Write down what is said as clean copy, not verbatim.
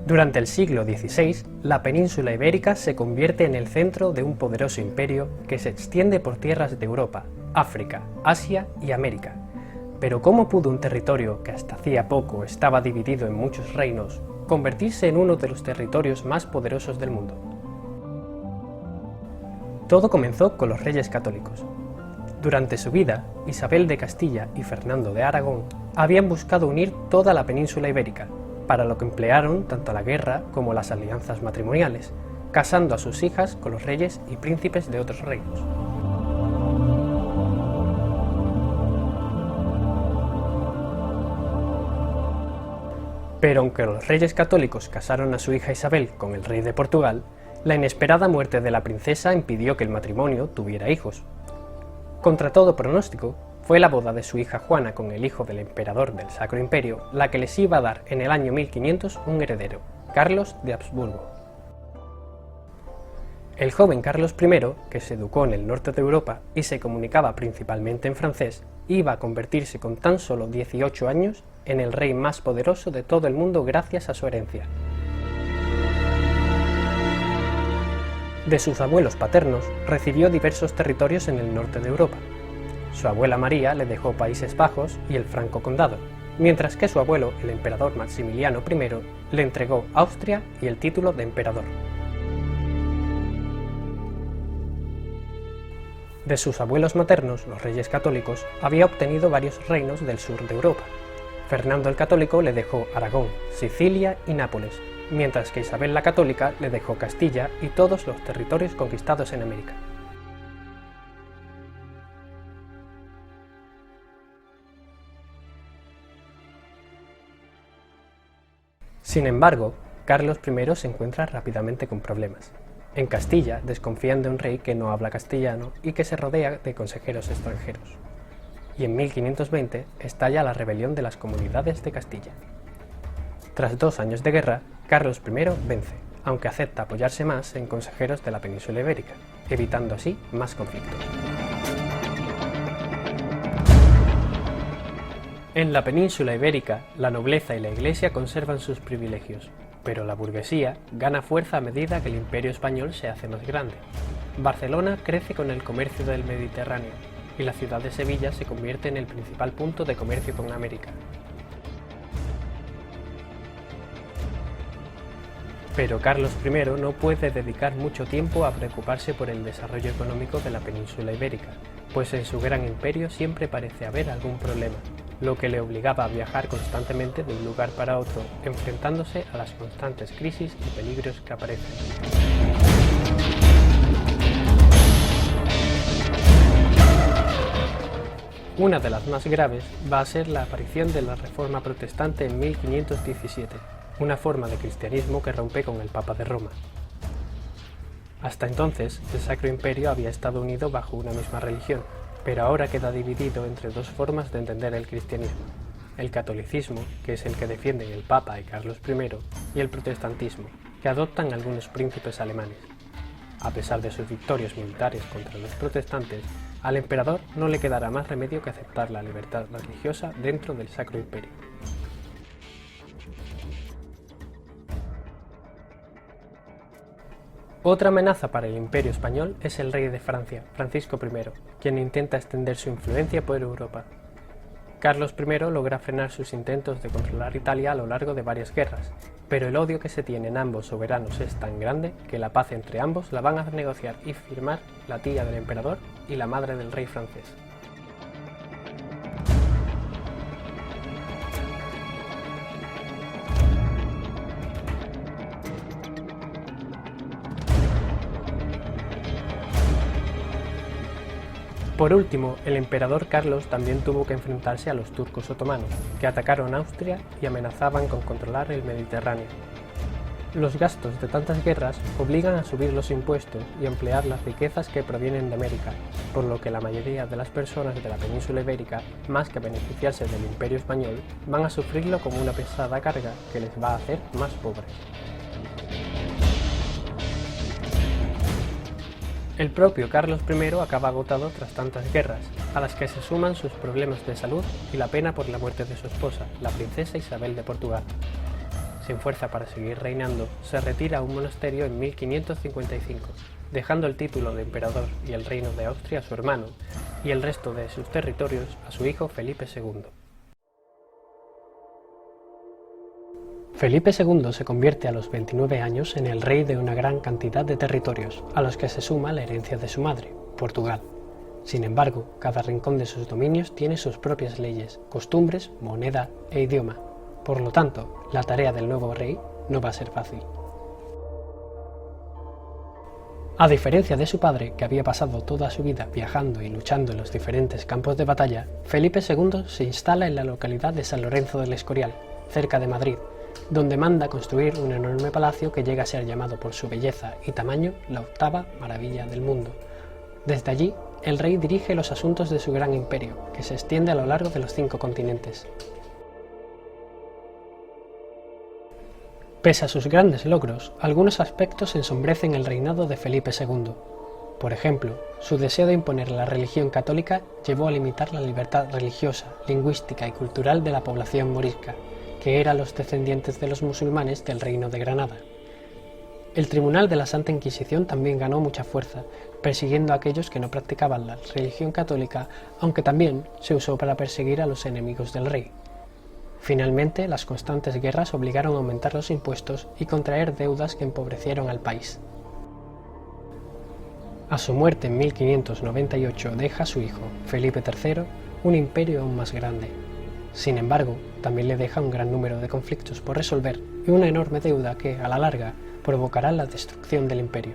Durante el siglo XVI, la península ibérica se convierte en el centro de un poderoso imperio que se extiende por tierras de Europa, África, Asia y América. Pero ¿cómo pudo un territorio que hasta hacía poco estaba dividido en muchos reinos convertirse en uno de los territorios más poderosos del mundo? Todo comenzó con los reyes católicos. Durante su vida, Isabel de Castilla y Fernando de Aragón habían buscado unir toda la península ibérica, para lo que emplearon tanto la guerra como las alianzas matrimoniales, casando a sus hijas con los reyes y príncipes de otros reinos. Pero aunque los reyes católicos casaron a su hija Isabel con el rey de Portugal, la inesperada muerte de la princesa impidió que el matrimonio tuviera hijos. Contra todo pronóstico, fue la boda de su hija Juana con el hijo del emperador del Sacro Imperio la que les iba a dar en el año 1500 un heredero, Carlos de Habsburgo. El joven Carlos I, que se educó en el norte de Europa y se comunicaba principalmente en francés, iba a convertirse con tan solo 18 años en el rey más poderoso de todo el mundo gracias a su herencia. De sus abuelos paternos recibió diversos territorios en el norte de Europa. Su abuela María le dejó Países Bajos y el Franco Condado, mientras que su abuelo, el emperador Maximiliano I, le entregó Austria y el título de emperador. De sus abuelos maternos, los reyes católicos, había obtenido varios reinos del sur de Europa. Fernando el Católico le dejó Aragón, Sicilia y Nápoles, mientras que Isabel la Católica le dejó Castilla y todos los territorios conquistados en América. Sin embargo, Carlos I se encuentra rápidamente con problemas. En Castilla desconfían de un rey que no habla castellano y que se rodea de consejeros extranjeros. Y en 1520 estalla la rebelión de las comunidades de Castilla. Tras 2 años de guerra, Carlos I vence, aunque acepta apoyarse más en consejeros de la península ibérica, evitando así más conflictos. En la península ibérica, la nobleza y la Iglesia conservan sus privilegios, pero la burguesía gana fuerza a medida que el Imperio español se hace más grande. Barcelona crece con el comercio del Mediterráneo, y la ciudad de Sevilla se convierte en el principal punto de comercio con América. Pero Carlos I no puede dedicar mucho tiempo a preocuparse por el desarrollo económico de la península ibérica, pues en su gran imperio siempre parece haber algún problema, lo que le obligaba a viajar constantemente de un lugar para otro, enfrentándose a las constantes crisis y peligros que aparecen. Una de las más graves va a ser la aparición de la Reforma Protestante en 1517, una forma de cristianismo que rompe con el Papa de Roma. Hasta entonces, el Sacro Imperio había estado unido bajo una misma religión, pero ahora queda dividido entre 2 formas de entender el cristianismo: el catolicismo, que es el que defienden el Papa y Carlos I, y el protestantismo, que adoptan algunos príncipes alemanes. A pesar de sus victorias militares contra los protestantes, al emperador no le quedará más remedio que aceptar la libertad religiosa dentro del Sacro Imperio. Otra amenaza para el Imperio español es el rey de Francia, Francisco I, quien intenta extender su influencia por Europa. Carlos I logra frenar sus intentos de controlar Italia a lo largo de varias guerras, pero el odio que se tiene en ambos soberanos es tan grande que la paz entre ambos la van a negociar y firmar la tía del emperador y la madre del rey francés. Por último, el emperador Carlos también tuvo que enfrentarse a los turcos otomanos, que atacaron Austria y amenazaban con controlar el Mediterráneo. Los gastos de tantas guerras obligan a subir los impuestos y emplear las riquezas que provienen de América, por lo que la mayoría de las personas de la península ibérica, más que beneficiarse del Imperio español, van a sufrirlo como una pesada carga que les va a hacer más pobres. El propio Carlos I acaba agotado tras tantas guerras, a las que se suman sus problemas de salud y la pena por la muerte de su esposa, la princesa Isabel de Portugal. Sin fuerza para seguir reinando, se retira a un monasterio en 1555, dejando el título de emperador y el reino de Austria a su hermano, y el resto de sus territorios a su hijo Felipe II. Felipe II se convierte a los 29 años en el rey de una gran cantidad de territorios, a los que se suma la herencia de su madre, Portugal. Sin embargo, cada rincón de sus dominios tiene sus propias leyes, costumbres, moneda e idioma. Por lo tanto, la tarea del nuevo rey no va a ser fácil. A diferencia de su padre, que había pasado toda su vida viajando y luchando en los diferentes campos de batalla, Felipe II se instala en la localidad de San Lorenzo del Escorial, cerca de Madrid, donde manda construir un enorme palacio que llega a ser llamado por su belleza y tamaño la octava maravilla del mundo. Desde allí, el rey dirige los asuntos de su gran imperio, que se extiende a lo largo de los 5 continentes. Pese a sus grandes logros, algunos aspectos ensombrecen el reinado de Felipe II. Por ejemplo, su deseo de imponer la religión católica llevó a limitar la libertad religiosa, lingüística y cultural de la población morisca, que eran los descendientes de los musulmanes del Reino de Granada. El Tribunal de la Santa Inquisición también ganó mucha fuerza, persiguiendo a aquellos que no practicaban la religión católica, aunque también se usó para perseguir a los enemigos del rey. Finalmente, las constantes guerras obligaron a aumentar los impuestos y contraer deudas que empobrecieron al país. A su muerte en 1598 deja a su hijo, Felipe III, un imperio aún más grande. Sin embargo, también le deja un gran número de conflictos por resolver y una enorme deuda que, a la larga, provocará la destrucción del imperio.